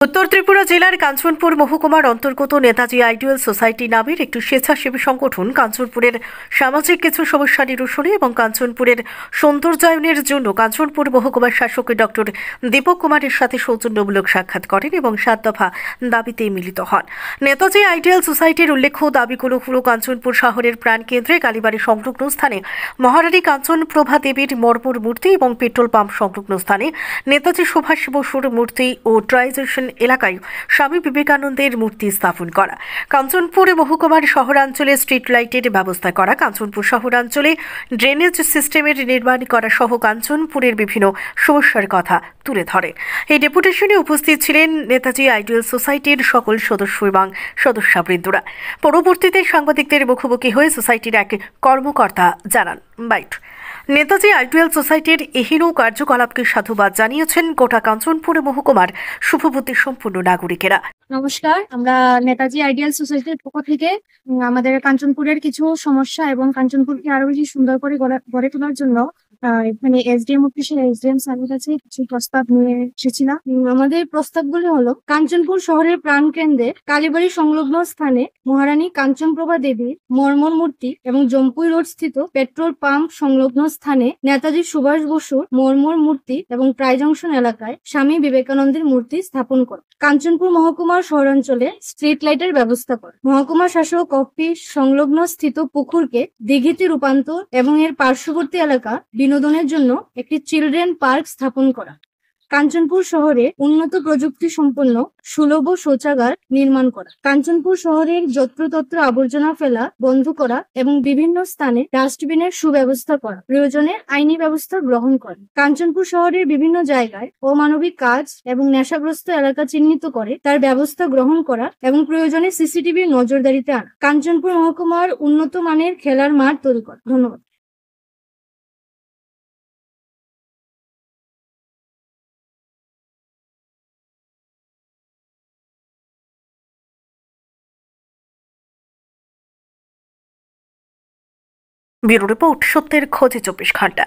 উত্তর ত্রিপুরা জেলার কাঞ্চনপুর মহকুমার অন্তর্গত নেতাজি আইডিয়াল সোসাইটি নামের একটি স্বেচ্ছাসেবী সংগঠন কাঞ্চনপুরের সামাজিক কিছু সমস্যা নিরসনে এবং কাঞ্চনপুরের সৌন্দর্যায়নের জন্য কাঞ্চনপুর মহকুমার শাসক ডক্টর দীপক কুমারের সাথে সৌজন্যমূলক সাক্ষাৎ করেন এবং 7 দফা দাবিতে মিলিত হন। নেতাজি আইডিয়াল সোসাইটির উল্লেখ্য দাবিগুলো হল কাঞ্চনপুর শহরের প্রাণকেন্দ্রে কালীবাড়ি সংলগ্ন স্থানে মহারানী কাঞ্চনপ্রভা দেবীর মর্মর মূর্তি এবং পেট্রোল পাম্প সংলগ্ন স্থানে নেতাজি সুভাষ বসুর মূর্তি ও ট্রাইজেশন এলাকায় স্বামী বিবেকানন্দের মূর্তি স্থাপন করা, কাঞ্চনপুর মহকুমার শহরাঞ্চলে স্ট্রিট লাইটের ব্যবস্থা করা, কাঞ্চনপুর শহরাঞ্চলে ড্রেনেজ সিস্টেমের নির্মাণ করা সহ কাঞ্চনপুরের বিভিন্ন সমস্যার কথা তুলে ধরে। এই ডেপুটেশনে উপস্থিত ছিলেন নেতাজি আইডিয়াল সোসাইটির সকল সদস্য এবং সদস্যবৃন্দরা। পরবর্তীতে সাংবাদিকদের মুখোমুখি হয়ে সোসাইটির এক কর্মকর্তা জানান, নেতাজি আইডিয়াল সোসাইটির এহেন কার্যকলাপকে সাধুবাদ জানিয়েছেন গোটা কাঞ্চনপুর মহকুমার শুভবুদ্ধি সম্পন্ন নাগরিকেরা। নমস্কার, আমরা নেতাজি আইডিয়াল সোসাইটির পক্ষ থেকে আমাদের কাঞ্চনপুরের কিছু সমস্যা এবং কাঞ্চনপুরকে আরো বেশি সুন্দর করে গড়ে তোলার জন্য এখানে এসডিএম অফিসের এসডিএম স্যারের কাছে কিছু প্রস্তাব নিয়ে এসেছিলাম। আমাদের প্রস্তাবগুলো হলো কাঞ্চনপুর শহরের প্রাণকেন্দ্রে কালীবাড়ি সংলগ্ন স্থানে মহারানী কাঞ্চনপ্রভা দেবীর মর্মর মূর্তি এবং জম্পুই রোড স্থিত পেট্রোল পাম্প সংলগ্ন স্থানে নেতাজি সুভাষ বসুর মর্মর মূর্তি এবং ট্রাই জংশন এলাকায় স্বামী বিবেকানন্দের মূর্তি স্থাপন করা, কাঞ্চনপুর মহকুমার শহরাঞ্চলে স্ট্রিট লাইটের ব্যবস্থা করা, মহকুমা শাসক অফিস সংলগ্ন স্থিত পুকুরকে দিঘিতে রূপান্তর এবং এর পার্শ্ববর্তী এলাকা বিনোদনের জন্য একটি চিলড্রেন পার্ক স্থাপন করা, কাঞ্চনপুর শহরে উন্নত প্রযুক্তি সম্পন্ন সুলভ শৌচাগার নির্মাণ করা, কাঞ্চনপুর শহরের যত্রতত্র আবর্জনা ফেলা বন্ধ করা এবং বিভিন্ন স্থানে ডাস্টবিনের সুব্যবস্থা করা, প্রয়োজনে আইনি ব্যবস্থা গ্রহণ করা, কাঞ্চনপুর শহরের বিভিন্ন জায়গায় অমানবিক কাজ এবং নেশাগ্রস্ত এলাকা চিহ্নিত করে তার ব্যবস্থা গ্রহণ করা এবং প্রয়োজনে সিসিটিভির নজরদারিতে আনা, কাঞ্চনপুর মহকুমার উন্নত মানের খেলার মাঠ তৈরি করা। ধন্যবাদ। ব্যুরো রিপোর্ট, সত্যের খোঁজে 24 ঘন্টা।